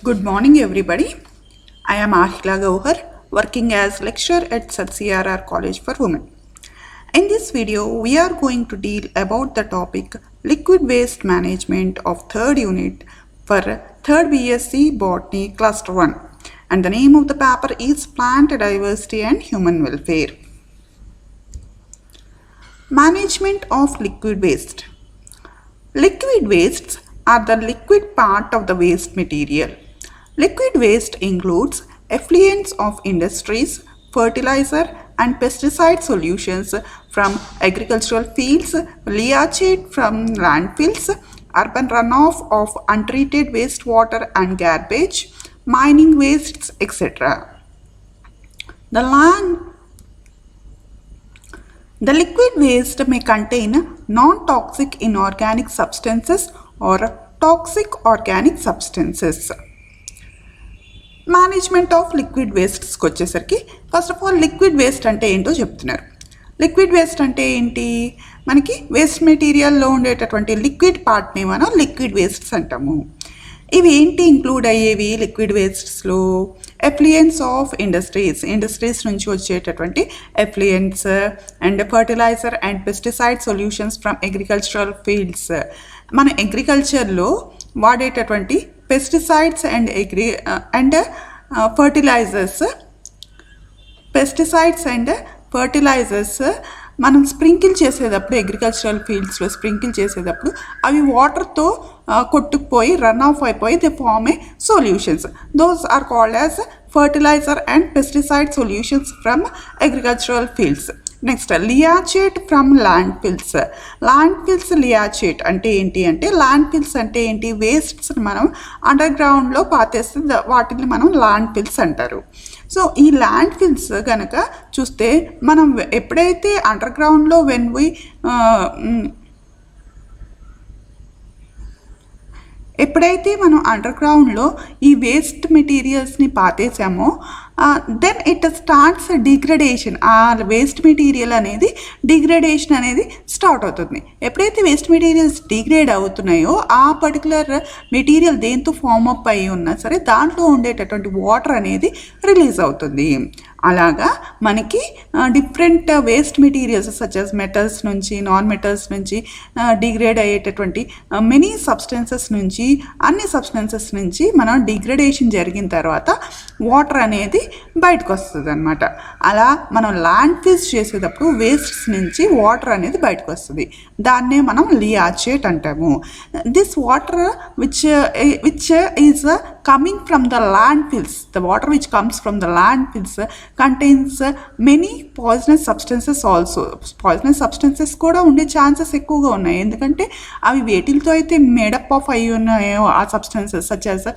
Good morning, everybody. I am Ahila Gauhar, working as lecturer at CRR College for Women. In this video, we are going to deal about the topic Liquid Waste Management of 3rd Unit for 3rd BSc Botany Cluster 1. And the name of the paper is Plant Diversity and Human Welfare. Management of liquid waste. Liquid wastes are the liquid part of the waste material. Liquid waste includes effluents of industries, fertilizer and pesticide solutions from agricultural fields, leachate from landfills, urban runoff of untreated wastewater and garbage, mining wastes, etc. The liquid waste may contain non-toxic inorganic substances or toxic organic substances. Management of liquid వేస్ట్స్కి వచ్చేసరికి first of all liquid waste అంటే ఏంటో చెప్తున్నారు. Liquid waste అంటే ఏంటి? మనకి waste మెటీరియల్లో ఉండేటటువంటి liquid పార్ట్ని మనం లిక్విడ్ వేస్ట్స్ అంటాము. ఇవి ఏంటి ఇంక్లూడ్ అయ్యేవి లిక్విడ్ వేస్ట్స్లో? ఎఫ్లుయెంట్స్ ఆఫ్ ఇండస్ట్రీస్ నుంచి వచ్చేటటువంటి effluents and fertiliser and pesticide solutions from agricultural fields. మన అగ్రికల్చర్లో వాడేటటువంటి పెస్టిసైడ్స్ అండ్ ఫర్టిలైజర్స్ మనం స్ప్రింకిల్ చేసేటప్పుడు అగ్రికల్చరల్ ఫీల్డ్స్లో స్ప్రింకిల్ చేసేటప్పుడు అవి వాటర్తో కొట్టుకుపోయి రన్ ఆఫ్ అయిపోయి they form a solutions. Those are called as fertiliser and pesticide solutions from agricultural fields. Next leachate from landfills leachate అంటే ఏంటి అంటే ల్యాండ్ఫిల్స్ అంటే ఏంటి? వేస్ట్స్ మనం అండర్ గ్రౌండ్లో పాతేస్తే వాటిని మనం ల్యాండ్ఫిల్స్ అంటారు. సో ఈ ల్యాండ్ఫిల్స్ కనుక చూస్తే మనం ఎప్పుడైతే అండర్ గ్రౌండ్లో ఎప్పుడైతే మనం అండర్ గ్రౌండ్లో ఈ వేస్ట్ మెటీరియల్స్ని పాతేసామో దెన్ ఇట్ స్టార్ట్స్ డిగ్రేడేషన్. ఆ వేస్ట్ మెటీరియల్ అనేది డిగ్రేడేషన్ అనేది స్టార్ట్ అవుతుంది. ఎప్పుడైతే వేస్ట్ మెటీరియల్స్ డిగ్రేడ్ అవుతున్నాయో ఆ పర్టికులర్ మెటీరియల్ దేంతో ఫామ్ అప్ అయ్యి ఉన్నా సరే దాంట్లో ఉండేటటువంటి వాటర్ అనేది రిలీజ్ అవుతుంది. అలాగా మనకి different waste materials such as metals నుంచి నాన్ మెటల్స్ నుంచి డిగ్రేడ్ అయ్యేటటువంటి మెనీ సబ్స్టెన్సెస్ నుంచి అన్ని సబ్స్టెన్సెస్ నుంచి మనం డిగ్రేడేషన్ జరిగిన తర్వాత వాటర్ అనేది బయటకు వస్తుంది అనమాట. అలా మనం ల్యాండ్ ఫిల్స్ చేసేటప్పుడు వేస్ట్స్ నుంచి వాటర్ అనేది బయటకు వస్తుంది. దాన్నే మనం లియాచేట్ అంటాము. This water which is coming from the landfills, the water which comes from the landfills contains many poisonous substances also. Poisonous substances కూడా ఉండే ఛాన్సెస్ ఎక్కువగా ఉన్నాయి. ఎందుకంటే అవి వేటిలతో అయితే మేడప్ ఆఫ్ అయ్యి ఉన్నాయో ఆ సబ్స్టెన్సెస్ సచ్ యాజ్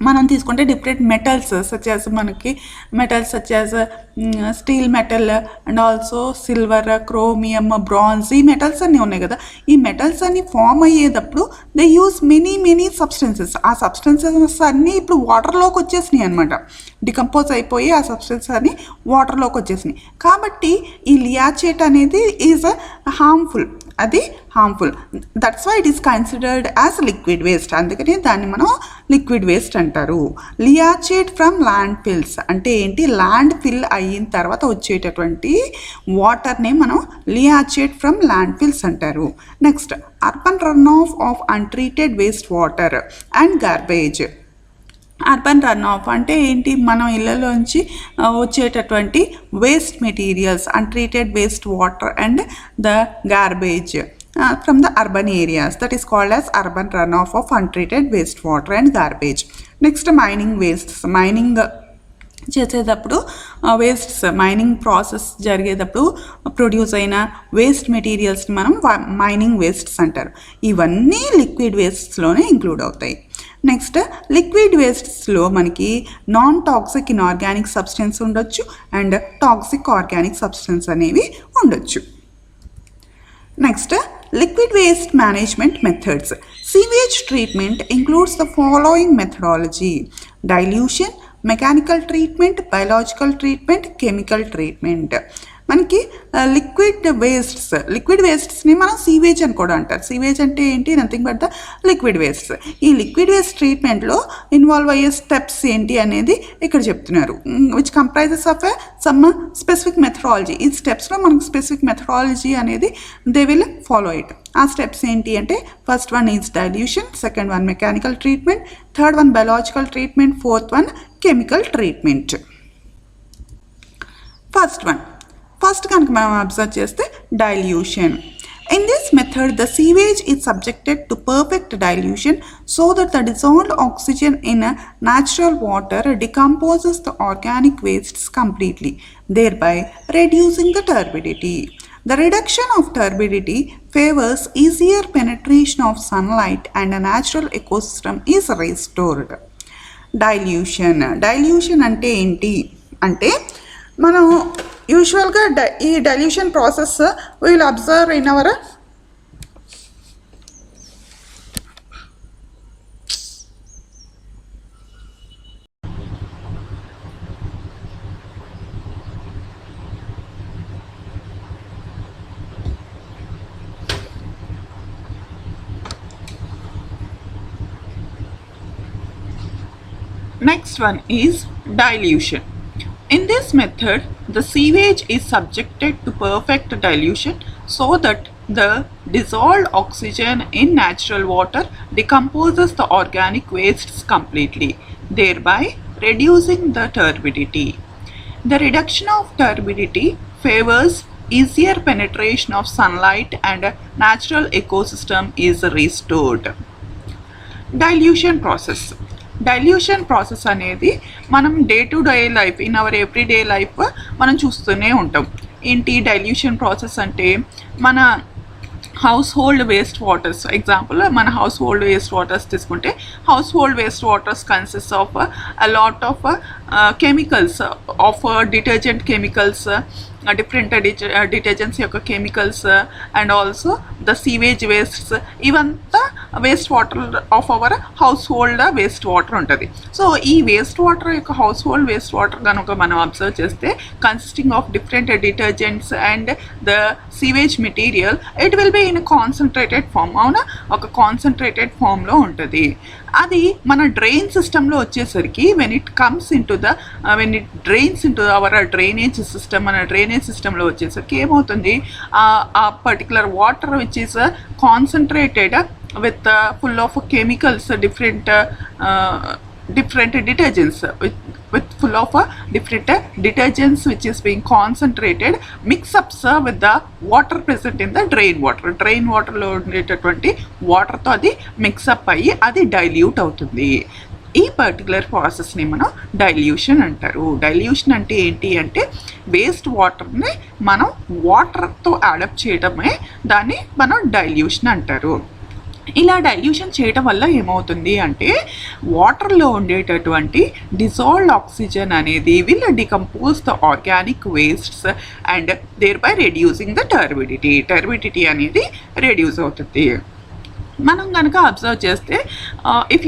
మనం తీసుకుంటే different metals such as steel metal and also silver, chromium, bronze, ఈ మెటల్స్ అన్నీ ఉన్నాయి కదా. ఈ మెటల్స్ అన్నీ ఫామ్ అయ్యేటప్పుడు దే యూస్ మెనీ సబ్స్టెన్సెస్. ఆ సబ్స్టెన్సెస్ అన్నీ ఇప్పుడు వాటర్లోకి వచ్చేసినాయి అనమాట. డికంపోజ్ అయిపోయి ఆ సబ్స్టెన్సెస్ అన్నీ వాటర్లోకి వచ్చేసినాయి. కాబట్టి ఈ లియాచేట్ అనేది is harmful. That's why it is considered as liquid waste. అందుకని దాన్ని మనం లిక్విడ్ వేస్ట్ అంటారు. లియాచేట్ ఫ్రమ్ ల్యాండ్ ఫిల్స్ అంటే ఏంటి? ల్యాండ్ ఫిల్ అయిన తర్వాత వచ్చేటటువంటి వాటర్ని మనం లియాచేట్ ఫ్రమ్ ల్యాండ్ ఫిల్స్ అంటారు. Next urban run of untreated waste water and garbage. Urban run of అంటే ఏంటి? మనం ఇళ్ళలోంచి వచ్చేటటువంటి waste materials, untreated waste water and the garbage from the urban areas, that is called as urban runoff of untreated wastewater and garbage. Next, mining wastes. Mining చేసేటప్పుడు wastes mining process జరిగేటప్పుడు produce అయిన waste మెటీరియల్స్ని మనం mining wastes అంటారు. ఇవన్నీ liquid వేస్ట్స్లోనే include అవుతాయి. Next liquid వేస్ట్స్లో మనకి non toxic inorganic substance ఉండొచ్చు and toxic organic substance అనేవి ఉండొచ్చు. Next liquid waste management methods. Sewage treatment includes the following methodology: dilution, mechanical treatment, biological treatment, chemical treatment. మనకి liquid వేస్ట్స్ని మనం sewage అని కూడా అంటారు. సీవేజ్ అంటే ఏంటి? Nothing but the liquid wastes. ఈ లిక్విడ్ వేస్ట్ ట్రీట్మెంట్లో ఇన్వాల్వ్ అయ్యే స్టెప్స్ ఏంటి అనేది ఇక్కడ చెప్తున్నారు. Which comprises of some specific methodology. ఈ స్టెప్స్లో మనకి స్పెసిఫిక్ మెథడాలజీ అనేది దే విల్ ఫాలో ఇట్. ఆ స్టెప్స్ ఏంటి అంటే first one is dilution, second one mechanical treatment, third one biological treatment, fourth one chemical treatment. First కనుక మనం అబ్జర్వ్ చేస్తే dilution. In this method, the sewage is subjected to perfect dilution so that the dissolved oxygen in natural water decomposes the organic wastes completely, thereby reducing the turbidity. The reduction of turbidity favors easier penetration of sunlight and a natural ecosystem is restored. Dilution అంటే ఏంటి అంటే మనం యూజువల్గా ఈ dilution process will observe in our Next one is dilution. In this method, the sewage is subjected to perfect dilution so that the dissolved oxygen in natural water decomposes the organic wastes completely, thereby reducing the turbidity. The reduction of turbidity favors easier penetration of sunlight and a natural ecosystem is restored. Dilution process అనేది మనం day to day life, in our everyday life మనం చూస్తూనే ఉంటాం. ఏంటి dilution process అంటే? మన household waste waters, example మన household waste waters తీసుకుంటే household waste waters consist of a lot of chemicals, of detergent chemicals, different detergents యొక్క chemicals and also the sewage wastes. ఇవంతా waste water of our household waste water ఉంటుంది. So ఈ waste water యొక్క household waste water కనుక మనం observe చేస్తే consisting of different detergents and the sewage material, it will be in concentrated form. అవునా, ఒక concentrated ఫామ్లో ఉంటుంది. అది మన డ్రైన్ సిస్టంలో వచ్చేసరికి when it drains into hour drainage system, మన డ్రైనేజ్ సిస్టంలో వచ్చేసరికి ఏమవుతుంది, ఆ particular water which is concentrated with full of chemicals, different detergents, with full of different detergents which is being concentrated, mix ups with the water present in the drain water lo undetatuvanti water tho adi mix up ayyi adi dilute avutundi. ఈ particular ప్రాసెస్ని మనం dilution అంటారు. Dilution అంటే ఏంటి అంటే waste వాటర్ని మనం వాటర్తో యాడప్ చేయడమే దాన్ని మనం డైల్యూషన్ అంటారు. ఇలా డైల్యూషన్ చేయడం వల్ల ఏమవుతుంది అంటే వాటర్లో ఉండేటటువంటి డిజాల్వ్డ్ ఆక్సిజన్ అనేది will decompose the organic wastes and thereby reducing the turbidity అనేది రెడ్యూస్ అవుతుంది. మనం కనుక అబ్జర్వ్ చేస్తే if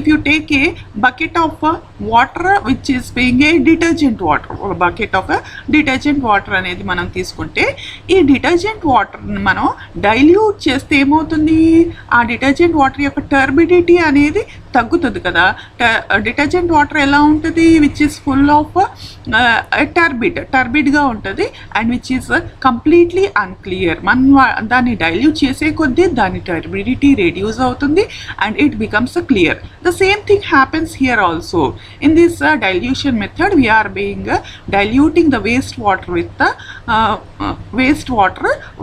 you take a bucket of water which is being a detergent water, ఒక బకెట్ ఆఫ్ డిటర్జెంట్ వాటర్ అనేది మనం తీసుకుంటే ఈ డిటర్జెంట్ వాటర్ని మనం డైల్యూట్ చేస్తే ఏమవుతుంది, ఆ డిటర్జెంట్ వాటర్ యొక్క టర్బిడిటీ అనేది తగ్గుతుంది కదా. డిటర్జెంట్ వాటర్ ఎలా ఉంటుంది, విచ్ ఈస్ ఫుల్ ఆఫ్ టర్బిడ్గా ఉంటుంది and which is completely unclear. మనం దాన్ని డైల్యూట్ చేసే కొద్దీ దాని టర్బిడిటీ reduce అవుతుంది and it becomes clear. The same thing happens here also. In this dilution method we are being diluting the wastewater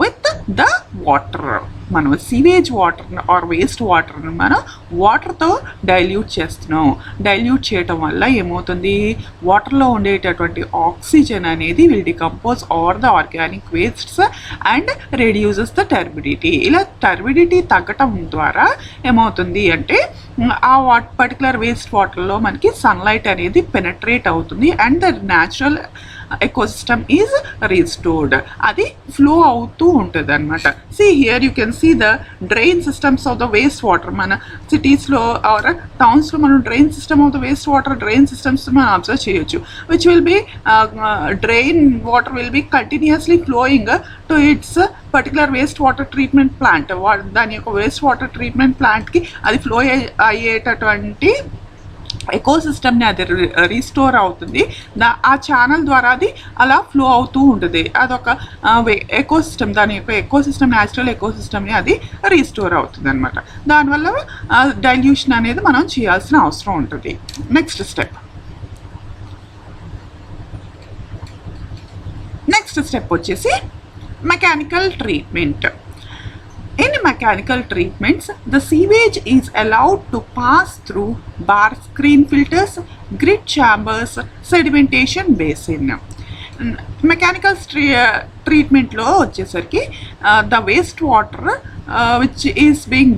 with the water. మనం sewage water are waste వాటర్ని మనం వాటర్తో డైల్యూట్ చేస్తున్నాం. Dilute చేయటం వల్ల ఏమవుతుంది, వాటర్లో ఉండేటటువంటి ఆక్సిజన్ అనేది will decompose or the organic wastes and reduces the turbidity. ఇలా టర్బిడిటీ తగ్గటం ద్వారా ఏమవుతుంది అంటే ఆ పర్టికులర్ వేస్ట్ వాటర్లో మనకి సన్లైట్ అనేది పెనట్రేట్ అవుతుంది and the natural ecosystem is restored. అది ఫ్లో అవుతూ ఉంటుంది అనమాట. See here you can see the drain systems of the waste water. మన సిటీస్లో ఆర్ టౌన్స్లో మనం drain system of the waste water drain systems మనం అబ్జర్వ్ చేయొచ్చు. Which will be drain water will be continuously flowing to its particular waste water treatment plant. దాని యొక్క waste water treatment ప్లాంట్కి అది ఫ్లో అయ్యేటటువంటి ఎకోసిస్టమ్ని అది రీస్టోర్ అవుతుంది. ఆ ఛానల్ ద్వారా అది అలా ఫ్లో అవుతూ ఉంటుంది. అదొక ఎకోసిస్టమ్, దాని యొక్క ఎకోసిస్టమ్, న్యాచురల్ ఎకోసిస్టమ్ని అది రీస్టోర్ అవుతుంది అనమాట. దానివల్ల డైల్యూషన్ అనేది మనం చేయాల్సిన అవసరం ఉంటుంది. నెక్స్ట్ స్టెప్ వచ్చేసి mechanical treatment. In mechanical treatments, the sewage is allowed to pass through bar screen filters, grit chambers, sedimentation basin. Mechanical treatment-లో వచ్చేసరికి the waste water which is being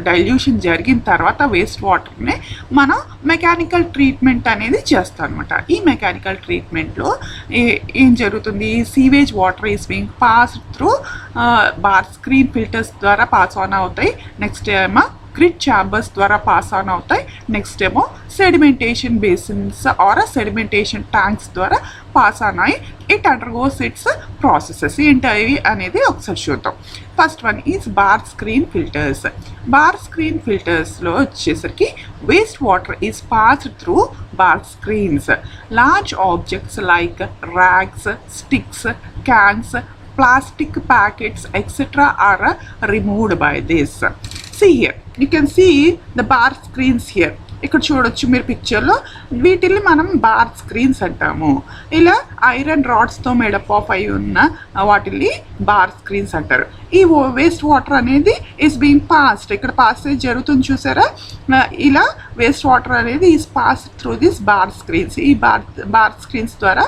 dilution జరిగిన తర్వాత వేస్ట్ వాటర్ని మనం మెకానికల్ ట్రీట్మెంట్ అనేది చేస్తాం అనమాట. ఈ మెకానికల్ ట్రీట్మెంట్లో ఏం జరుగుతుంది, sewage water is being pass through bar screen filters ద్వారా పాస్ ఆన్ అవుతాయి. నెక్స్ట్ ఏమో గ్రిడ్ ఛాంబర్స్ ద్వారా పాస్ ఆన్ అవుతాయి. నెక్స్ట్ ఏమో sedimentation basins or sedimentation tanks ద్వారా పాస్ ఆన్ అయ్యి ఇట్ అండర్గోస్ ఇట్స్ ప్రాసెసెస్. ఏంటి అనేది ఒకసారి చూద్దాం. First one is bar screen filters. Bar screen ఫిల్టర్స్లో వచ్చేసరికి waste water is passed through bar screens. Large objects like rags, sticks, cans, plastic packets, etc. are removed by this. See here, you can see the bar screens here. ఇక్కడ చూడొచ్చు మీరు పిక్చర్లో. వీటిని మనం bar screens అంటాము. ఇలా iron రాడ్స్తో made up of అయి ఉన్న వాటిని బార్ స్క్రీన్స్ అంటారు. ఈ వేస్ట్ వాటర్ అనేది ఈస్ బీయింగ్ పాస్డ్, ఇక్కడ పాసేజ్ జరుగుతుంది చూసారా. ఇలా వేస్ట్ వాటర్ అనేది is pass through this bar screens. ఈ బార్ స్క్రీన్స్ ద్వారా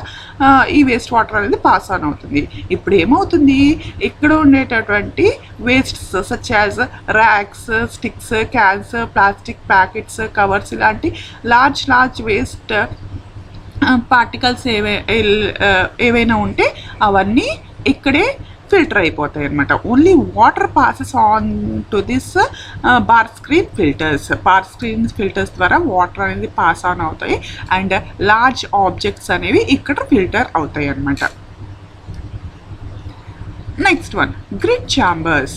ఈ వేస్ట్ వాటర్ అనేది పాస్ ఆన్ అవుతుంది. ఇప్పుడు ఏమవుతుంది, ఇక్కడ ఉండేటటువంటి wastes such as rags, sticks, cans, plastic packets, covers, ఇలాంటి లార్జ్ వేస్ట్ పార్టికల్స్ ఏవైనా ఉంటే అవన్నీ ఇక్కడే ఫిల్టర్ అయిపోతాయి అనమాట. Only water passes on to this bar screen filters. Bar screen filters ద్వారా వాటర్ అనేది పాస్ ఆన్ అవుతాయి అండ్ లార్జ్ ఆబ్జెక్ట్స్ అనేవి ఇక్కడ ఫిల్టర్ అవుతాయి అనమాట. Next one, grit chambers.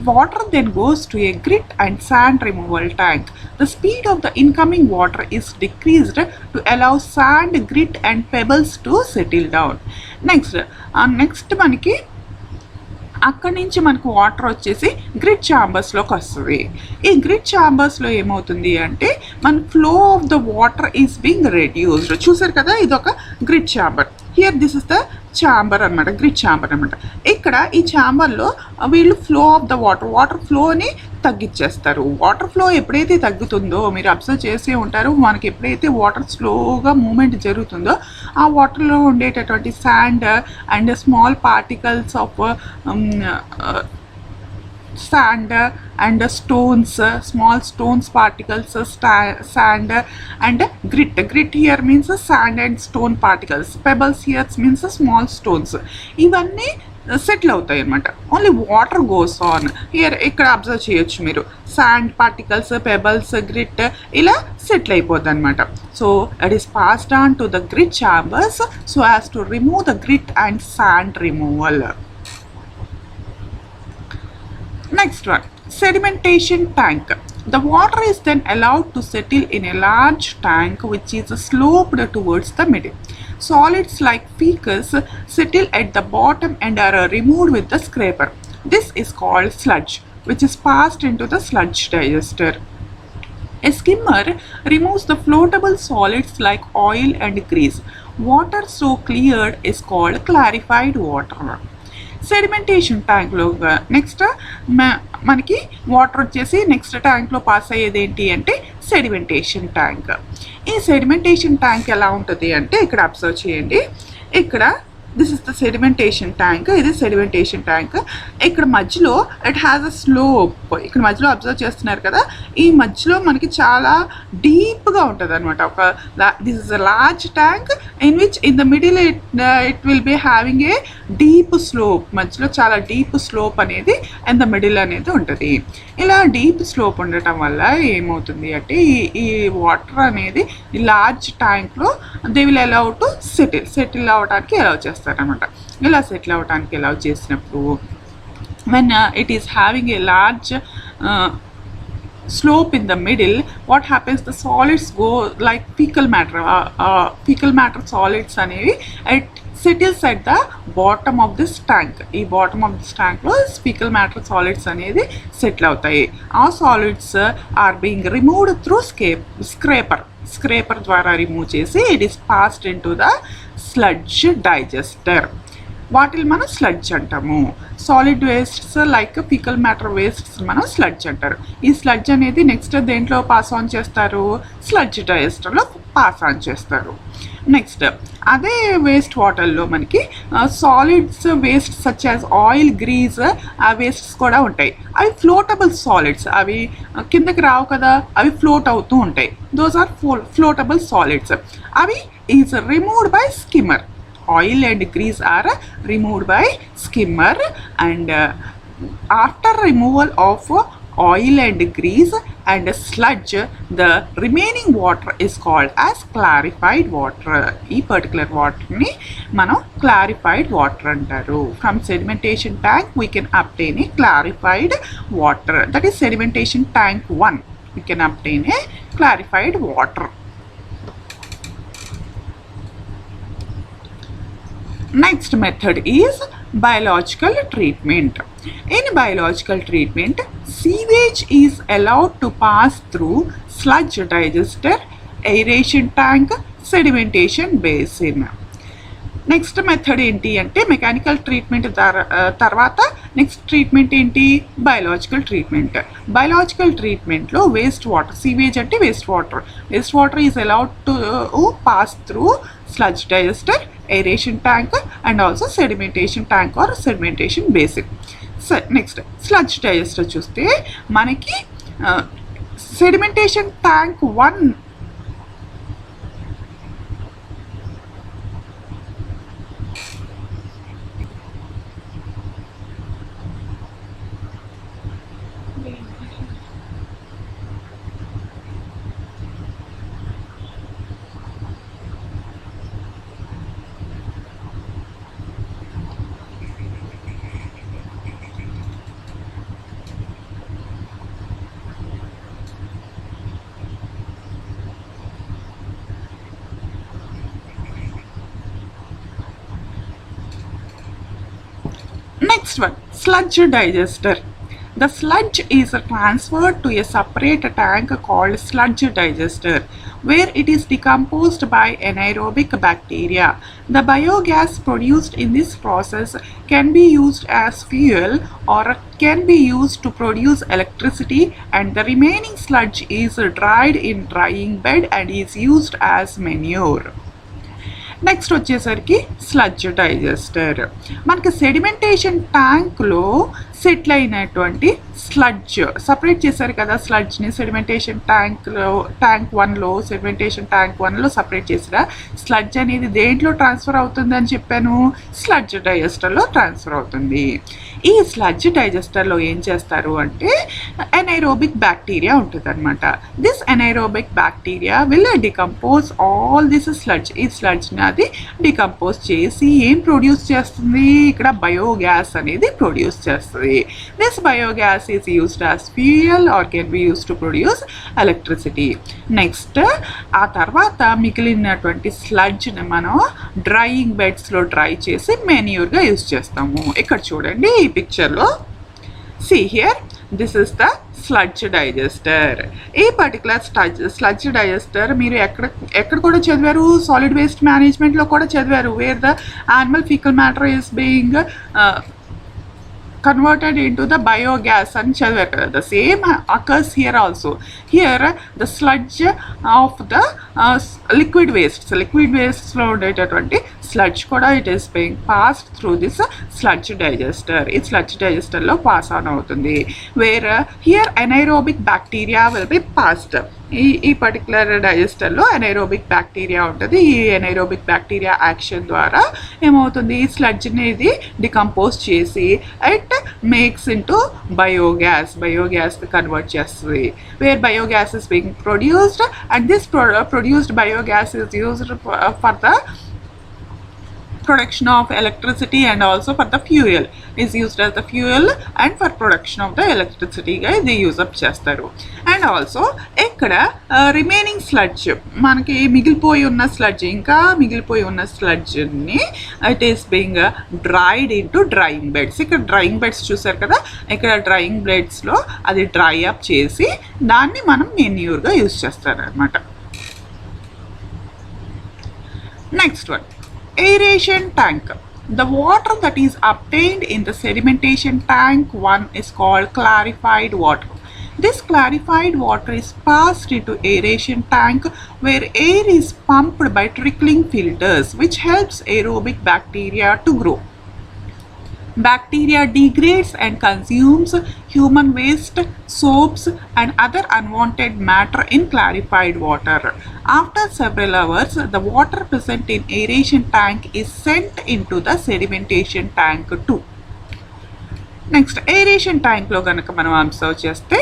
Water then goes to a grit and sand removal tank. The speed of the incoming water is decreased to allow sand, grit and pebbles to settle down. Next మనకి అక్కడి నుంచి మనకు water వచ్చేసి grid ఛాంబర్స్లోకి వస్తుంది. ఈ grid ఛాంబర్స్లో ఏమవుతుంది అంటే మన flow of the water is being reduced. చూసారు కదా, ఇది ఒక grid chamber. Here this is the chamber అనమాట, గ్రిడ్ ఛాంబర్ అనమాట. ఇక్కడ ఈ ఛాంబర్లో వీళ్ళు ఫ్లో ఆఫ్ ద వాటర్ ఫ్లోని తగ్గించేస్తారు. వాటర్ ఫ్లో ఎప్పుడైతే తగ్గుతుందో మీరు అబ్జర్వ్ చేసే ఉంటారు, మనకి ఎప్పుడైతే వాటర్ స్లోగా మూమెంట్ జరుగుతుందో ఆ వాటర్లో ఉండేటటువంటి sand and small particles of sand and stones, small stones particles, sand and grit here means sand and stone particles, pebbles here means small stones. ఇవన్నీ సెటిల్ అవుతాయి అనమాట. Only water goes on here. ఇక్కడ observe చేయొచ్చు మీరు, sand particles, pebbles, grit ఇలా settle అయిపోద్ది అనమాట. So it is passed on to the grit chambers so as to remove the grit and sand removal. Next one, sedimentation tank. The water is then allowed to settle in a large tank which is sloped towards the middle. Solids like fecus settle at the bottom and are removed with the scraper. This is called sludge, which is passed into the sludge digester. A skimmer removes the floatable solids like oil and grease. Water so cleared is called clarified water. Sedimentation ట్యాంక్లో next మనకి water వచ్చేసి next ట్యాంక్లో pass అయ్యేది ఏంటి అంటే sedimentation tank. ఈ sedimentation tank ఎలా ఉంటుంది అంటే ఇక్కడ అబ్జర్వ్ చేయండి. ఇక్కడ this is the sedimentation tank, ఇది సెడిమెంటేషన్ ట్యాంక్. ఇక్కడ మధ్యలో ఇట్ హ్యాస్ అ స్లోప్. ఇక్కడ మధ్యలో అబ్జర్వ్ చేస్తున్నారు కదా, ఈ మధ్యలో మనకి చాలా డీప్గా ఉంటుంది అనమాట. This is a large tank in which in the middle it will be having a deep slope, మధ్యలో చాలా డీప్ స్లోప్ అనేది అండ్ ద మిడిల్ అనేది ఉంటుంది. ఇలా డీప్ స్లోప్ ఉండటం వల్ల ఏమవుతుంది అంటే ఈ వాటర్ అనేది ఈ లార్జ్ ట్యాంక్లో they will allow to settle అవ్వడానికి అలౌ చేస్తారనమాట. ఇలా సెటిల్ అవ్వడానికి అలౌ చేసినప్పుడు when it is having a large slope in the middle, what happens, the solids go like fecal matter solids అనేవి it settles at the bottom of this tank. ఈ bottom of this tank లో fecal matter solids అనేది settle అవుతాయి. ఆ solids are being removed through scraper ద్వారా remove చేసి it is passed into the sludge digester. వాటిని మనం స్లడ్జ్ అంటాము. Solid wastes like fecal matter wastes మనం స్లడ్జ్ అంటారు. ఈ స్లడ్జ్ అనేది నెక్స్ట్ దేంట్లో పాస్ ఆన్ చేస్తారు, స్లడ్జ్ డైజెస్టర్లో పాస్ ఆన్ చేస్తారు. నెక్స్ట్ అదే వేస్ట్ వాటర్లో మనకి solids waste such as oil, grease ఆ వేస్ట్స్ కూడా ఉంటాయి. అవి ఫ్లోటబుల్ సాలిడ్స్, అవి కిందకి రావు కదా, అవి ఫ్లోట్ అవుతూ ఉంటాయి. Those are floatable solids. అవి is removed by skimmer. Oil and grease are removed by skimmer, and after removal of oil and grease and sludge, the remaining water is called as clarified water. ఈ particular వాటర్ని మనం clarified water అంటారు. From sedimentation tank we can obtain a clarified water, that is sedimentation tank 1. We can obtain a clarified water. Next method is biological treatment. In biological treatment, sewage is allowed to pass through sludge digester, aeration tank, sedimentation basin. Next method ఏంటి అంటే mechanical treatment తర్వాత next treatment ఏంటి, biological treatment. Biological ట్రీట్మెంట్లో waste water, sewage అంటే waste water is allowed to pass through sludge digester, aeration tank and also sedimentation tank or sedimentation basin. So next sludge digester చూస్తే మనకి sedimentation tank 1 Next one, sludge digester. The sludge is transferred to a separate tank called sludge digester, where it is decomposed by anaerobic bacteria. The biogas produced in this process can be used as fuel or can be used to produce electricity, and the remaining sludge is dried in drying bed and is used as manure. Next వచ్చేసరికి sludge digester. మనకి sedimentation ట్యాంక్లో settle అయినటువంటి sludge separate చేశారు కదా, స్లడ్జ్ని sedimentation tank 1లో sedimentation tank 1లో separate చేసిన స్లడ్జ్ అనేది దేంట్లో ట్రాన్స్ఫర్ అవుతుంది అని చెప్పాను, స్లడ్జ్ డైజెస్టర్లో ట్రాన్స్ఫర్ అవుతుంది. ఈ స్లడ్జ్ డైజెస్టర్లో ఏం చేస్తారు అంటే ఎనైరోబిక్ బ్యాక్టీరియా ఉంటుంది అనమాట. This anaerobic bacteria will decompose all this sludge. ఈ స్లడ్జ్ని అది డికంపోజ్ చేసి ఏం ప్రొడ్యూస్ చేస్తుంది, ఇక్కడ బయోగ్యాస్ అనేది ప్రొడ్యూస్ చేస్తుంది. This biogas is used as fuel or can be used to produce electricity. Next, ఆ తర్వాత మిగిలినటువంటి స్లడ్జ్ని మనం డ్రైయింగ్ బెడ్స్లో డ్రై చేసి మెన్యూర్గా యూజ్ చేస్తాము. ఇక్కడ చూడండి ఈ పిక్చర్లో, see here, this is the sludge digester. ఈ పర్టికులర్ స్లడ్జ్ డైజెస్టర్ మీరు ఎక్కడ కూడా చదివారు, సాలిడ్ వేస్ట్ మేనేజ్మెంట్లో కూడా చదివారు, wear the animal faecal matter is being converted into the biogas and chalvaka. The same occurs here also. Here the sludge of the liquid wastes lo ఉండేటటువంటి sludge kuda it is being passed through this sludge digester. It sludge digester lo pass on avutundi, where here anaerobic bacteria will be passed. ఈ particular డైజెస్టర్లో anaerobic bacteria ఉంటుంది. ఈ anaerobic bacteria action ద్వారా ఏమవుతుంది, ఈ స్లడ్జ్ని ఇది decompose చేసి it makes into biogas convert చేస్తుంది, where biogas is being produced and this produced biogas is used for the production of electricity and also for the fuel, is used as the fuel and for production of the electricity గా ఇది use up చేస్తారు. And also ఇక్కడ remaining sludge, మనకి మిగిలిపోయి ఉన్న sludge, ఇంకా మిగిలిపోయి ఉన్న స్లడ్జ్ని it is being dried into drying beds. ఇక్కడ డ్రైయింగ్ బెడ్స్ చూసారు కదా, ఇక్కడ డ్రైయింగ్ బెడ్స్లో అది డ్రై అప్ చేసి దాన్ని మనం మెన్యూర్గా యూజ్ చేస్తారు అనమాట. Next one, aeration tank. The water that is obtained in the sedimentation tank 1 is called clarified water. This clarified water is passed into aeration tank where air is pumped by trickling filters, which helps aerobic bacteria to grow. Bacteria degrades and consumes human waste, soaps and other unwanted matter in clarified water. After several hours, the water present in aeration tank is sent into the sedimentation tank 2. Next, aeration tank lo ganaka manam observe cheste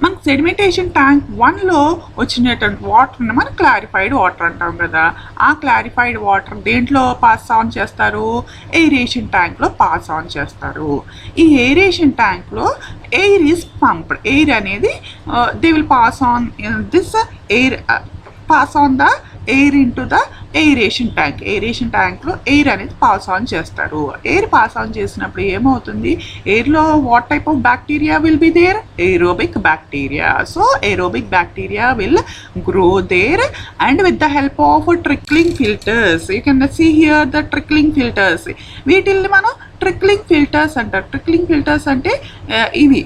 మనకు sedimentation tank 1లో వచ్చినటువంటి వాటర్ని మనం clarified water అంటాం కదా. ఆ clarified water దేంట్లో pass on చేస్తారు, ఎయిరేషన్ ట్యాంక్లో పాస్ ఆన్ చేస్తారు. ఈ ఎయిరేషన్ ట్యాంక్లో ఎయిర్ ఈజ్ పంప్డ్, ఎయిర్ అనేది they will pass on this air, pass on the air into the aeration tank. Aeration ట్యాంక్లో ఎయిర్ అనేది పాస్ ఆన్ చేస్తారు. ఎయిర్ పాస్ ఆన్ చేసినప్పుడు ఏమవుతుంది, ఎయిర్లో what type of bacteria will be there, aerobic bacteria. So aerobic bacteria will grow there and with the help of trickling filters. You can see here the trickling filters. వీటిల్ని మనం trickling filters అంటారు. Trickling filters అంటే ఇవి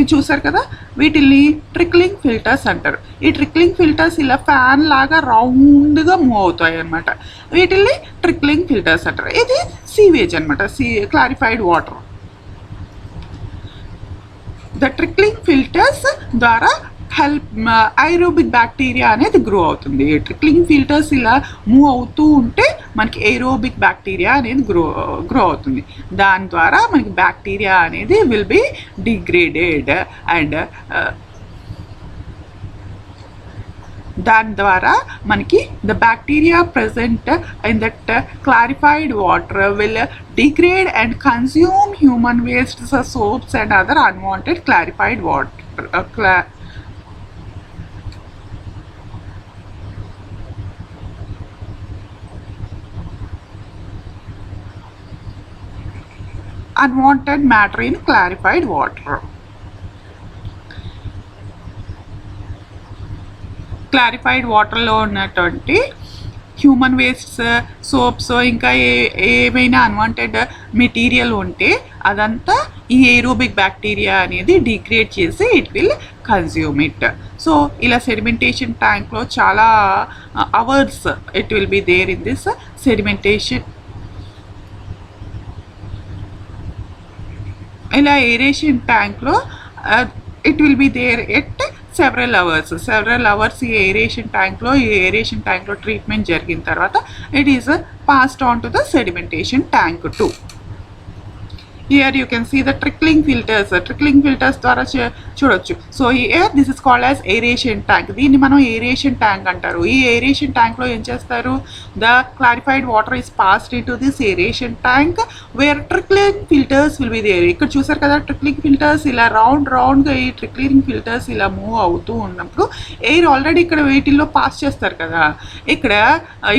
చూసారు కదా, వీటిల్ని trickling filters అంటారు. ఈ ట్రిక్లింగ్ ఫిల్టర్స్ ఇలా ఫ్యాన్ లాగా రౌండ్గా మూవ్ అవుతాయి అనమాట. వీటిల్ని ట్రిక్లింగ్ ఫిల్టర్స్ అంటారు. ఇది సీవేజ్ అనమాట, clarified water. The trickling filters ద్వారా ఐరోబిక్ బ్యాక్టీరియా అనేది గ్రో అవుతుంది. ట్రిక్లింగ్ ఫిల్టర్స్ ఇలా మూవ్ అవుతూ ఉంటే మనకి ఏరోబిక్ బ్యాక్టీరియా అనేది గ్రో అవుతుంది. దాని ద్వారా మనకి బ్యాక్టీరియా అనేది విల్ బి డిగ్రేడెడ్ అండ్ దాని ద్వారా మనకి the bacteria present in that clarified water will degrade and consume human waste, soaps and other unwanted clarified water unwanted matter in clarified water. Clarified వాటర్లో ఉన్నటువంటి హ్యూమన్ వేస్ట్స్, సోప్స్, ఇంకా ఏమైనా unwanted material ఉంటే అదంతా ఈ ఏరోబిక్ బ్యాక్టీరియా అనేది degrade చేసి it will consume it. So ఇలా సెడిమెంటేషన్ ట్యాంక్లో చాలా hours it will be there in this sedimentation. ఇలా ఏరేషన్ ట్యాంక్లో it will be there at several hours. ఈ ఏరేషన్ ట్యాంక్లో ట్రీట్మెంట్ జరిగిన తర్వాత it is passed on to the sedimentation tank 2. Here you can see the trickling filters. Trickling filters ద్వారా చూడొచ్చు. So here this is called as aeration tank. దీన్ని మనం aeration tank అంటారు. ఈ aeration tank లో ఏం చేస్తారు, the clarified water is passed into this aeration tank where trickling filters will be there. ఇక్కడ చూసారు కదా, trickling filters ఇలా రౌండ్గా ఈ trickling filters ఇలా మూవ్ అవుతూ ఉన్నప్పుడు ఎయిర్ ఆల్రెడీ ఇక్కడ వీటిల్లో పాస్ చేస్తారు కదా. ఇక్కడ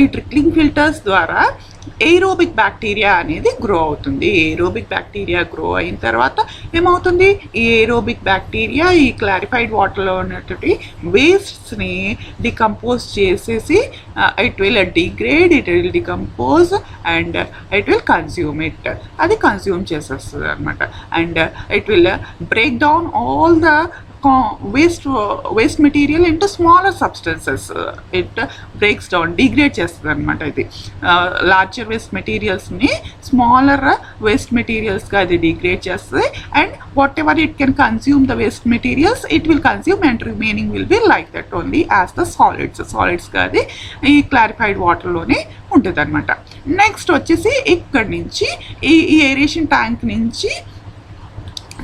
ఈ trickling filters ద్వారా ఏరోబిక్ బ్యాక్టీరియా అనేది గ్రో అవుతుంది. ఏరోబిక్ బ్యాక్టీరియా గ్రో అయిన తర్వాత ఏమవుతుంది, ఈ ఏరోబిక్ బ్యాక్టీరియా ఈ క్లారిఫైడ్ వాటర్లో ఉన్నటువంటి వేస్ట్స్ని డికంపోజ్ చేసేసి it will degrade, it will decompose and it will consume it. అది కన్స్యూమ్ చేసేస్తుంది అనమాట. And it will break down all the waste material into smaller substances. It breaks down, degrade చేస్తుంది అనమాట. ఇది లార్జర్ వేస్ట్ మెటీరియల్స్ని smaller waste మెటీరియల్స్గా అది degrade చేస్తుంది. And whatever it can consume the waste materials it will consume and remaining will be like that only as the సాలిడ్స్గా అది ఈ క్లారిఫైడ్ వాటర్లోనే ఉంటుంది అనమాట. నెక్స్ట్ వచ్చేసి ఇక్కడ నుంచి ఈ ఏరేషన్ ట్యాంక్ నుంచి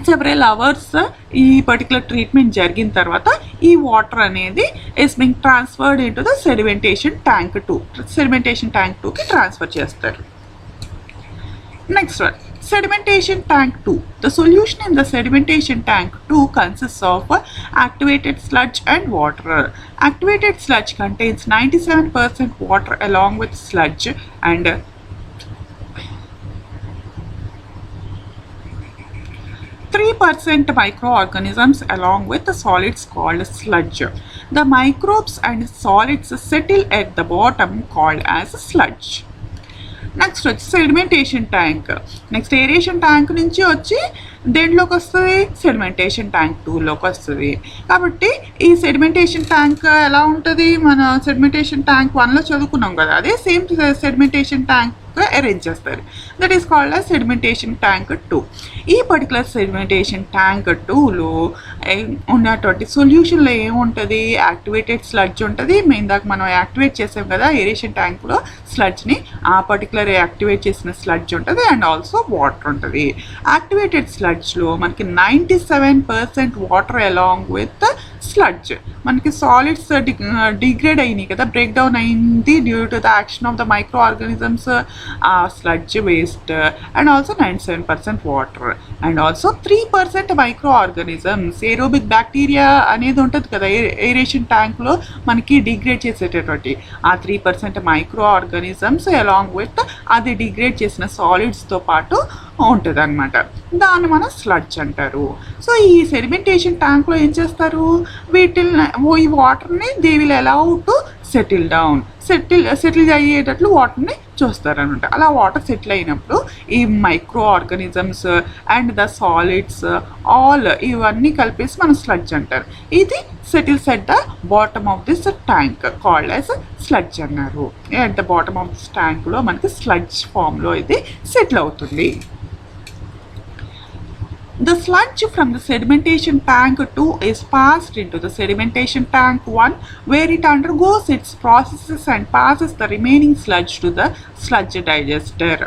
సెవరల్ అవర్స్ ఈ పర్టికులర్ ట్రీట్మెంట్ జరిగిన తర్వాత ఈ వాటర్ అనేది is being transferred into the sedimentation tank 2కి ట్రాన్స్ఫర్ చేస్తారు. Next one, sedimentation tank 2. The solution in the sedimentation tank 2 consists of activated sludge and water. Activated sludge contains 97% water along with sludge and 3% microorganisms along with the solids called sludge. The microbes and solids settle at the bottom called as sludge. Next వచ్చి sedimentation tank. Next aeration tank నుంచి వచ్చి దేంట్లోకి వస్తుంది, sedimentation tank 2లోకి వస్తుంది. కాబట్టి ఈ sedimentation tank ఎలా ఉంటుంది, మన సెడిమెంటేషన్ ట్యాంక్ 1లో చదువుకున్నాం కదా, అదే సేమ్ సెడిమెంటేషన్ ట్యాంక్ అరేంజ్ చేస్తారు. That is called as sedimentation tank 2. ఈ పర్టికులర్ సెడిమెంటేషన్ ట్యాంక్ 2లో ఉన్నటువంటి సొల్యూషన్లో ఏముంటుంది, యాక్టివేటెడ్ స్లడ్జ్ ఉంటుంది. ఇందాక మనం యాక్టివేట్ చేసాం కదా ఏరేషన్ ట్యాంక్లో స్లడ్జ్ని, ఆ పర్టికులర్ యాక్టివేట్ చేసిన స్లడ్జ్ ఉంటుంది అండ్ ఆల్సో వాటర్ ఉంటుంది. యాక్టివేటెడ్ స్లడ్జ్లో మనకి 97% వాటర్ అలాంగ్ విత్ స్లడ్జ్. మనకి సాలిడ్స్ డిగ్రేడ్ అయినాయి కదా, బ్రేక్ డౌన్ అయింది due to the action of the micro organisms, sludge waste and also 97% water and also 3% micro organisms. Aerobic bacteria అనేది ఉంటుంది కదా aeration ట్యాంక్లో మనకి డిగ్రేడ్ చేసేటటువంటి ఆ 3% మైక్రో ఆర్గానిజమ్స్ అలాంగ్ విత్ అది డిగ్రేడ్ చేసిన సాలిడ్స్తో పాటు ఉంటుంది అనమాట. దాన్ని మనం స్లడ్జ్ అంటారు. సో ఈ సెడిమెంటేషన్ ట్యాంక్లో ఏం చేస్తారు, ఈ వాటర్ని they will allow to settle అయ్యేటట్లు వాటర్ని చూస్తారనమాట. అలా వాటర్ సెటిల్ అయినప్పుడు ఈ microorganisms and the solids all ఇవన్నీ కలిపేసి మనం స్లడ్జ్ అంటారు. ఇది settles at the bottom of this tank called as sludge అన్నారు. At the bottom of this ట్యాంక్లో మనకి స్లడ్జ్ ఫామ్లో ఇది సెటిల్ అవుతుంది. The sludge from the sedimentation tank 2 is passed into the sedimentation tank 1 where it undergoes its processes and passes the remaining sludge to the sludge digester.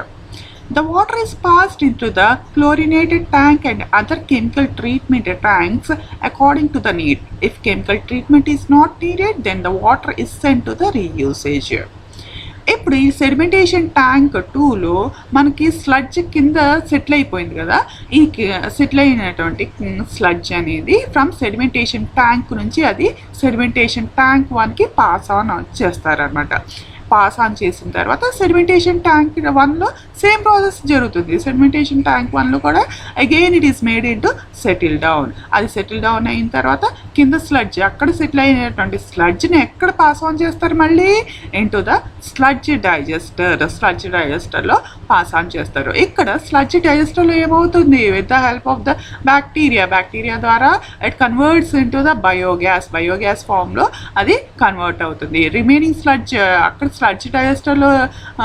The water is passed into the chlorinated tank and other chemical treatment tanks according to the need. If chemical treatment is not needed, then the water is sent to the reusage. ఇప్పుడు ఈ sedimentation tank 2లో మనకి sludge కింద settle అయిపోయింది కదా, ఈ settle అయినటువంటి sludge అనేది ఫ్రమ్ సెడిమెంటేషన్ ట్యాంక్ నుంచి అది సెడిమెంటేషన్ ట్యాంక్ 1కి పాస్ ఆన్ చేస్తారనమాట. పాస్ ఆన్ చేసిన తర్వాత సెడిమెంటేషన్ ట్యాంక్ 1లో సేమ్ ప్రాసెస్ జరుగుతుంది. సెడిమెంటేషన్ ట్యాంక్ 1లో కూడా again it is made in to settle down. అది సెటిల్ డౌన్ అయిన తర్వాత కింద స్లడ్జ్, అక్కడ సెటిల్ అయినటువంటి స్లడ్జ్ని ఎక్కడ పాస్ ఆన్ చేస్తారు, మళ్ళీ ఇంటూ ద స్లడ్జ్ డైజెస్టర్లో పాస్ ఆన్ చేస్తారు. ఇక్కడ స్లడ్జ్ డైజెస్టర్లో ఏమవుతుంది, with the help of the bacteria ద్వారా it converts into the biogas ఫామ్లో అది కన్వర్ట్ అవుతుంది. రిమైనింగ్ స్లడ్జ్, అక్కడ స్లడ్జ్ డైజెస్టర్లో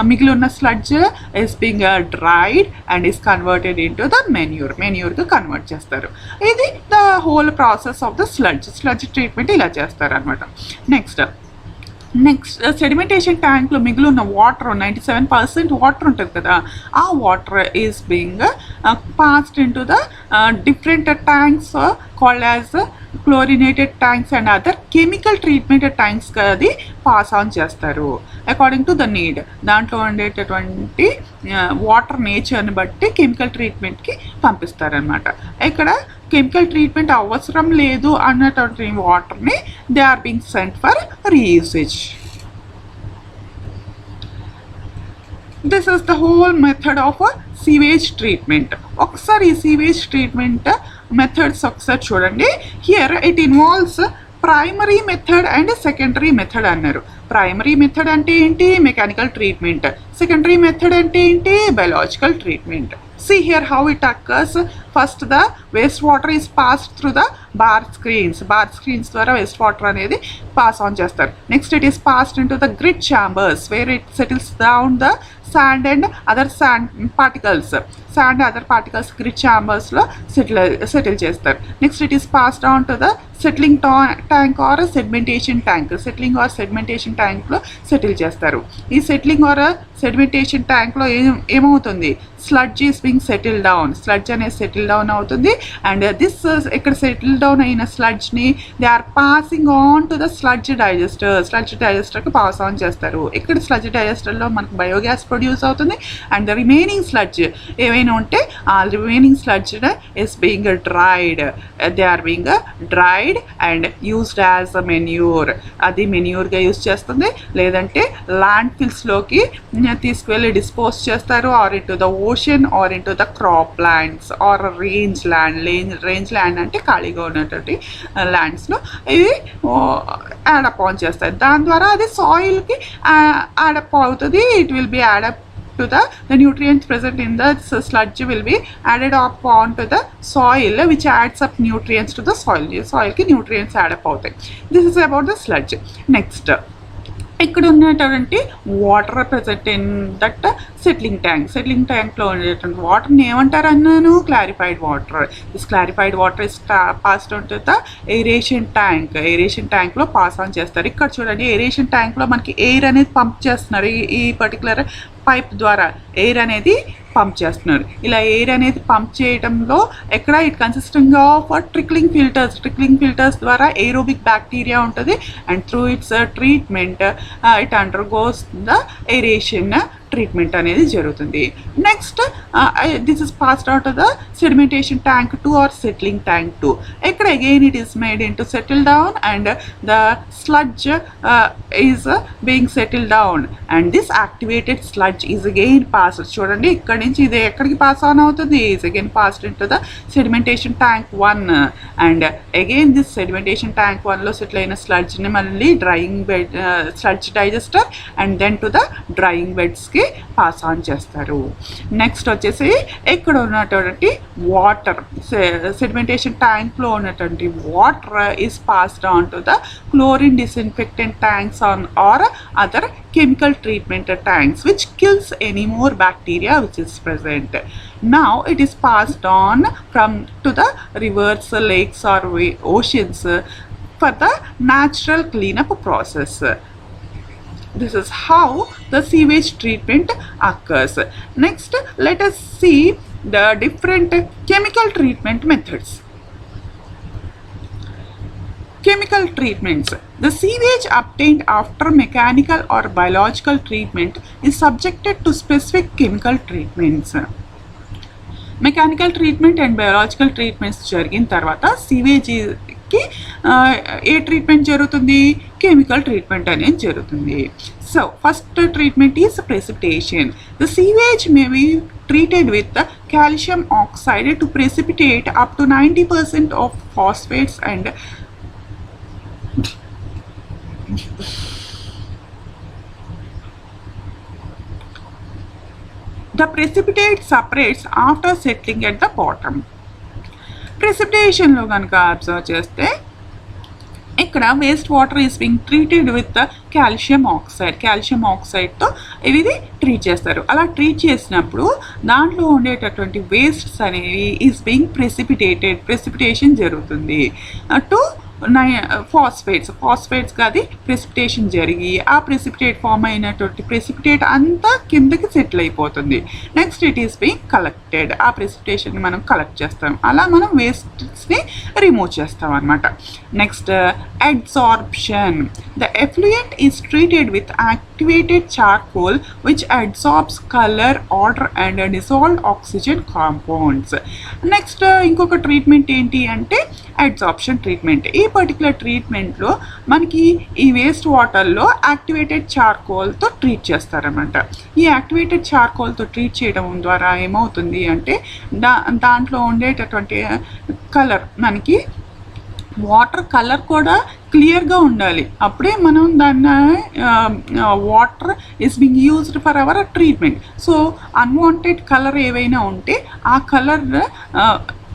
మిగిలి ఉన్న sludge is being dried and is converted into the మెన్యూర్గా కన్వర్ట్ చేస్తారు. ఇది the whole process of the sludge treatment ఇలా చేస్తారనమాట. నెక్స్ట్ సెడిమెంటేషన్ ట్యాంక్లో మిగిలి ఉన్న వాటర్ 97% వాటర్ ఉంటుంది కదా, ఆ water is being passed into the different tanks called as chlorinated tanks and other chemical treatment tanks అది పాస్ ఆన్ చేస్తారు అకార్డింగ్ టు ద నీడ్. దాంట్లో ఉండేటటువంటి వాటర్ నేచర్ని బట్టి కెమికల్ ట్రీట్మెంట్కి పంపిస్తారనమాట. ఇక్కడ కెమికల్ ట్రీట్మెంట్ అవసరం లేదు అన్నటువంటి వాటర్ని they are being sent for reusage. This is the whole method of sewage treatment. ఒకసారి ఈ సీవేజ్ ట్రీట్మెంట్ మెథడ్స్ ఒకసారి చూడండి. Here it involves primary method and secondary method అన్నారు. ప్రైమరీ మెథడ్ అంటే ఏంటి, మెకానికల్ ట్రీట్మెంట్. సెకండరీ మెథడ్ అంటే ఏంటి, biological treatment. See here how it occurs. First the wastewater is passed through the bar screens ద్వారా waste water అనేది pass on చేస్తారు. Next it is passed into the grit chambers where it settles down the sand and other particles grit chambers లో settle చేస్తారు. Next it is passed on to the settling tank or sedimentation tank. sedimentation tank లో settle చేస్తారు. ఈ settling or sedimentation tank లో ఏమవుతుంది, sludge is being settle down, sludge అనేది settle down అవుతుంది. And this ఇక్కడ సెటిల్ డౌన్ అయిన sludge ని they are passing on to the sludge డైజెస్టర్కి పాస్ ఆన్ చేస్తారు. ఇక్కడ స్లడ్జ్ డైజెస్టర్లో మనకు బయోగ్యాస్ ప్రొడ్యూస్ అవుతుంది. అండ్ ద రిమైనింగ్ స్లడ్జ్ ఏమైనా ఉంటే ఆ remaining sludge is being dried, they are being dried and used as a manure. అది మెన్యూర్గా యూజ్ చేస్తుంది, లేదంటే ల్యాండ్ ఫిల్స్లోకి తీసుకువెళ్ళి డిస్పోజ్ చేస్తారు, or into the ocean or into the crop lands or range land అంటే ఖాళీగా ఉన్నటువంటి ల్యాండ్స్లో ఇవి యాడప్ ఆన్ చేస్తారు. దాని ద్వారా అది సాయిల్కి యాడప్ అవుతుంది. It will B add up to the nutrients present in the sludge will be added up onto the soil, which adds up nutrients to the soil ki nutrients add up అవుతాయి. This is about the sludge. Next ఇక్కడ ఉన్నటువంటి water present in that settling ట్యాంక్లో ఉండేటువంటి వాటర్ని ఏమంటారు అన్నాను, clarified water. This clarified water is passed on to the aeration ట్యాంక్లో pass on చేస్తారు. ఇక్కడ చూడండి, ఏరేషన్ ట్యాంక్లో మనకి ఎయిర్ అనేది పంప్ చేస్తున్నారు. ఈ పర్టికులర్ పైప్ ద్వారా ఎయిర్ అనేది పంప్ చేస్తున్నారు. ఇలా ఎయిర్ అనేది పంప్ చేయడంలో ఎక్కడ it consisting of trickling filters ద్వారా ఏరోబిక్ బ్యాక్టీరియా ఉంటుంది. And through its treatment it undergoes the aeration treatment అనేది జరుగుతుంది. Next this is passed out the sedimentation tank 2 or settling tank 2. ఇక్కడ again it is made in to settle down and the sludge is being settle down and this activated sludge is again passed. చూడండి, ఇక్కడ నుంచి ఇది ఎక్కడికి pass on అవుతుంది, is again passed in to the sedimentation tank 1 and again this sedimentation tank 1లో settle అయిన స్లడ్జ్ని మళ్ళీ drying bed sludge digester and then to the drying బెడ్స్కి పాస్ ఆన్ చేస్తారు. నెక్స్ట్ వచ్చేసి ఇక్కడ ఉన్నటువంటి వాటర్ సెడిమెంటేషన్ ట్యాంక్లో ఉన్నటువంటి water is passed on to the chlorine disinfectant tanks on or other chemical treatment tanks which kills any more bacteria which is present. Now it is passed on to the rivers, lakes or oceans for the natural cleanup process. This is how the sewage treatment occurs. Next, let us see the different chemical treatment methods. Chemical treatments. The sewage obtained after mechanical or biological treatment is subjected to specific chemical treatments. Mechanical treatment and biological treatments జరిగిన తర్వాత సీవేజ్కి ఏ treatment జరుగుతుంది, chemical treatment అనేది జరుగుతుంది. So first treatment is precipitation. The sewage may be treated with calcium oxide to precipitate up to 90% of phosphates and the precipitate separates after settling at the bottom. Precipitation లో కనుక observe చేస్తే ఇక్కడ waste water is being treated with calcium ఆక్సైడ్తో ఇది treat చేస్తారు. అలా treat చేసినప్పుడు దాంట్లో ఉండేటటువంటి వేస్ట్స్ అనేవి ఈస్ బీయింగ్ ప్రెసిపిటేషన్ జరుగుతుంది టు ఫాస్ఫేట్స్గా అది ప్రెసిపిటేషన్ జరిగి ఆ ప్రెసిపిటేట్ ఫామ్ అయినటువంటి ప్రెసిపిటేట్ అంతా కిందకి సెటిల్ అయిపోతుంది. Next it is being collected. ఆ ప్రెసిపిటేషన్ని మనం కలెక్ట్ చేస్తాం, అలా మనం వేస్ట్స్ని రిమూవ్ చేస్తాం అనమాట. Next adsorption. The effluent is treated with activated charcoal which adsorbs colour, odour and dissolved oxygen compounds. Next ఇంకొక ట్రీట్మెంట్ ఏంటి అంటే అడ్సార్ప్షన్ ట్రీట్మెంట్. ఈ పర్టికులర్ ట్రీట్మెంట్లో మనకి ఈ వేస్ట్ వాటర్లో యాక్టివేటెడ్ చార్కోల్తో ట్రీట్ చేస్తారన్నమాట. ఈ యాక్టివేటెడ్ చార్కోల్తో ట్రీట్ చేయడం ద్వారా ఏమవుతుంది అంటే దాంట్లో ఉండేటటువంటి కలర్ మనకి వాటర్ కలర్ కూడా క్లియర్గా ఉండాలి, అప్పుడే మనం దాన్ని water is being used for hour treatment. So unwanted colour ఏవైనా ఉంటే ఆ కలర్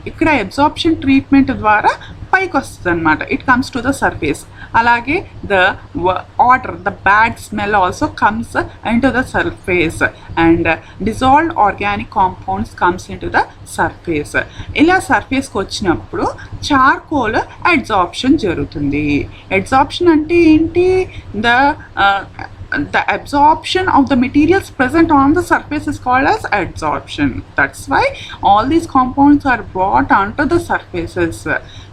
ఇక్కడ అబ్జార్ప్షన్ ట్రీట్మెంట్ ద్వారా పైకి వస్తుంది అనమాట, it comes to the surface. అలాగే the odour, the bad smell also comes in to the surface and dissolved organic compounds comes in to the surface. ఇలా సర్ఫేస్కి వచ్చినప్పుడు చార్కోల్ అబ్జార్ప్షన్ జరుగుతుంది. అబ్జార్ప్షన్ అంటే ఏంటి? The absorption of the materials present on the surface is called as adsorption. That's why all these compounds are brought onto the surfaces.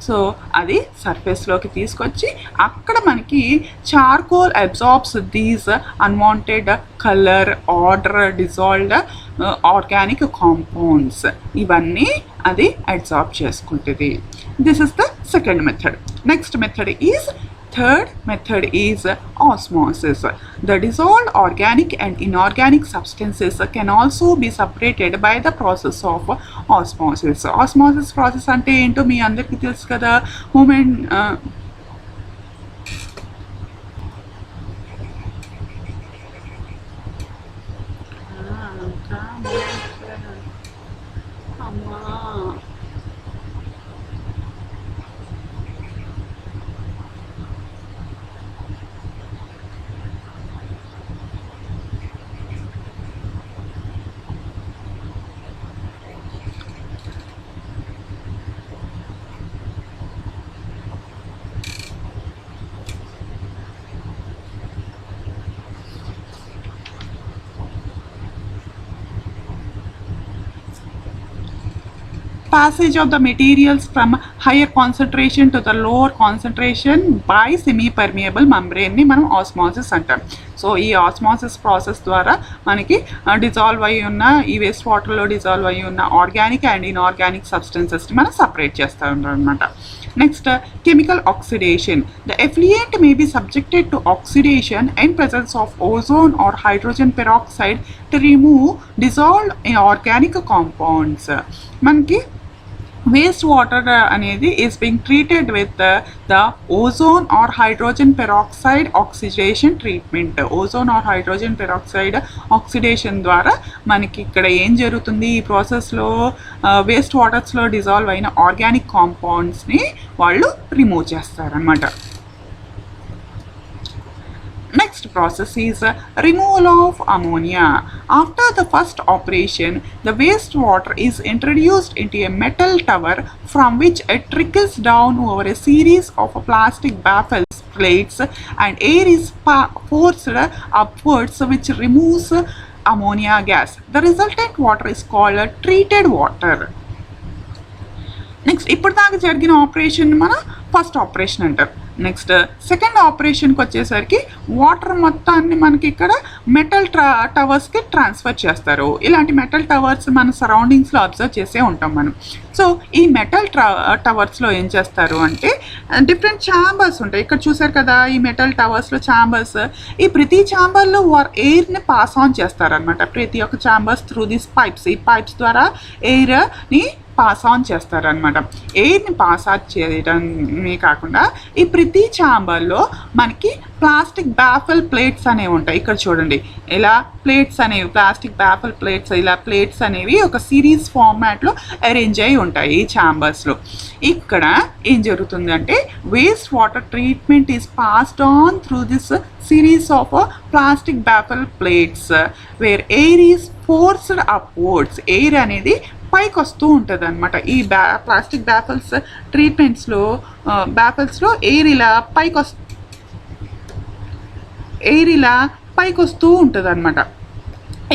So అది సర్ఫేస్లోకి తీసుకొచ్చి అక్కడ మనకి charcoal absorbs these unwanted colour, order, dissolved organic compounds, ఇవన్నీ అది absorb చేసుకుంటుంది. This is the second method. Next method is third method is osmosis. The dissolved organic and inorganic substances can also be separated by the process of osmosis. Osmosis process ante ento మీ అందరికీ తెలుసు కదా. Human passage of the materials from higher concentration to the lower concentration by semi-permeable membrane ని మనం osmosis అంటాం. So ఈ osmosis process ద్వారా మనకి dissolve అయి ఉన్న ఈ వేస్ట్ వాటర్లో డిజాల్వ్ అయి ఉన్న ఆర్గానిక్ అండ్ ఇన్ఆర్గానిక్ సబ్స్టెన్సెస్ని మనం సపరేట్ చేస్తూ ఉంటాం అనమాట. Next chemical oxidation. The effluent may be subjected to oxidation in presence of ozone or hydrogen peroxide to remove dissolved organic compounds. మనకి వేస్ట్ వాటర్ అనేది is being treated with the ozone or hydrogen peroxide oxidation treatment. Ozone or hydrogen peroxide oxidation ద్వారా మనకి ఇక్కడ ఏం జరుగుతుంది, ఈ ప్రాసెస్లో waste వాటర్స్లో డిజాల్వ్ అయిన ఆర్గానిక్ కాంపౌండ్స్ని వాళ్ళు రిమూవ్ చేస్తారనమాట. Next process is removal of ammonia. After the first operation, the wastewater is introduced into a metal tower from which it trickles down over a series of plastic baffles plates and air is forced upwards which removes ammonia gas. The resultant water is called treated water. Next ఇప్పుడు దాకా జరిగిన operation మనం first operation అంటారు. Next second ఆపరేషన్కి వచ్చేసరికి water మొత్తాన్ని మనకి ఇక్కడ మెటల్ టవర్స్కి ట్రాన్స్ఫర్ చేస్తారు. ఇలాంటి మెటల్ టవర్స్ మన సరౌండింగ్స్లో అబ్జర్వ్ చేసే ఉంటాం మనం. సో ఈ మెటల్ టవర్స్లో ఏం చేస్తారు అంటే డిఫరెంట్ ఛాంబర్స్ ఉంటాయి. ఇక్కడ చూసారు కదా ఈ మెటల్ టవర్స్లో ఛాంబర్స్. ఈ ప్రతి ఛాంబర్లో ఎయిర్ని పాస్ ఆన్ చేస్తారనమాట. ప్రతి ఒక్క ఛాంబర్స్ త్రూ దిస్ పైప్స్, ఈ పైప్స్ ద్వారా ఎయిర్ని పాస్ ఆన్ చేస్తారనమాట. ఎయిర్ని పాస్ ఆన్ చేయడమే కాకుండా ఈ ప్రతి ఛాంబర్లో మనకి ప్లాస్టిక్ బ్యాఫల్ ప్లేట్స్ అనేవి ఉంటాయి. ఇక్కడ చూడండి ఇలా ప్లేట్స్ అనేవి, ప్లాస్టిక్ బ్యాఫల్ ప్లేట్స్, ఇలా ప్లేట్స్ అనేవి ఒక సిరీస్ ఫార్మాట్లో అరేంజ్ అయి ఉంటాయి ఈ ఛాంబర్స్లో. ఇక్కడ ఏం జరుగుతుందంటే waste water treatment is passed on through this series of plastic baffle plates where air is forced upwards. Air అనేది పైకి వస్తూ ఉంటుంది అనమాట. ఈ ప్లాస్టిక్ బ్యాఫల్స్ ట్రీట్మెంట్స్లో ఎయిర్ ఇలా పైకి వస్తూ ఉంటుంది అనమాట.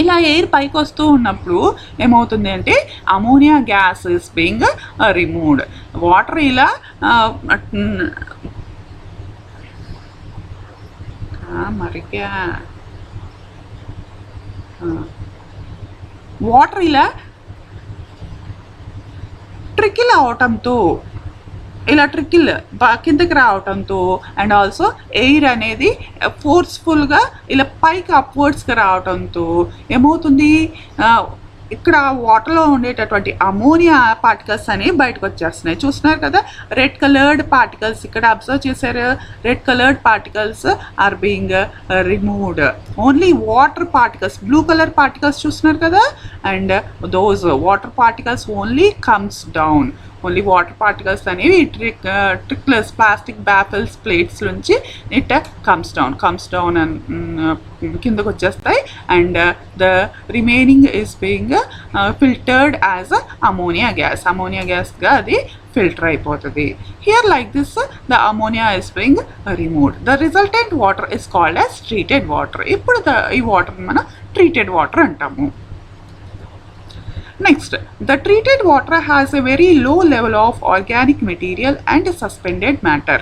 ఇలా ఎయిర్ పైకి వస్తూ ఉన్నప్పుడు ఏమవుతుంది అంటే ammonia gas is being removed. Water ఇలా వాటర్ ఇలా ట్రికిల్ అవటంతో, ఇలా ట్రికిల్ కిందకి రావటంతో అండ్ ఆల్సో ఎయిర్ అనేది ఫోర్స్ఫుల్గా ఇలా పైకి అప్వర్డ్స్కి రావటంతో ఏమవుతుంది, ఇక్కడ వాటర్లో ఉండేటటువంటి అమోనియా పార్టికల్స్ అనేవి బయటకు వచ్చేస్తున్నాయి. చూస్తున్నారు కదా, రెడ్ కలర్డ్ పార్టికల్స్ ఇక్కడ అబ్జర్వ్ చేశారు. Red coloured particles are being removed. Only water particles, blue colour particles చూస్తున్నారు కదా, and those water particles only comes down. Only water particles అనేవి ట్రిక్లెస్ ప్లాస్టిక్ బ్యాఫిల్స్ ప్లేట్స్ నుంచి ఇట్ కమ్స్ డౌన్ కిందకు వచ్చేస్తాయి. And the remaining is being filtered as ammonia గ్యాస్గా అది filter అయిపోతుంది. Here like this the ammonia is being removed. The resultant water is called as treated water. ఇప్పుడు ఈ water మనం treated water అంటాము. Next, the treated water has a very low level of organic material and suspended matter.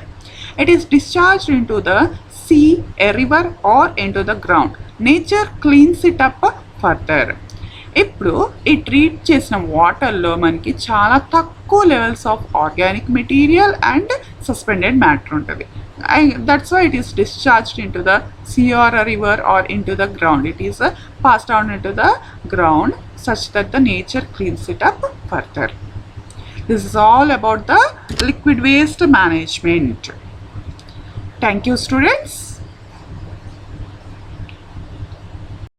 It is discharged into the sea, a river or into the ground. Nature cleans it up further. ఇప్పుడు ఈ treat చేసిన వాటర్లో మనకి చాలా తక్కువ levels of organic material and suspended matter ఉంటుంది. That's why it is discharged into the sea or a river or into the ground. It is passed down into the ground such that the nature cleans it up further. This is all about the liquid waste management. Thank you, students.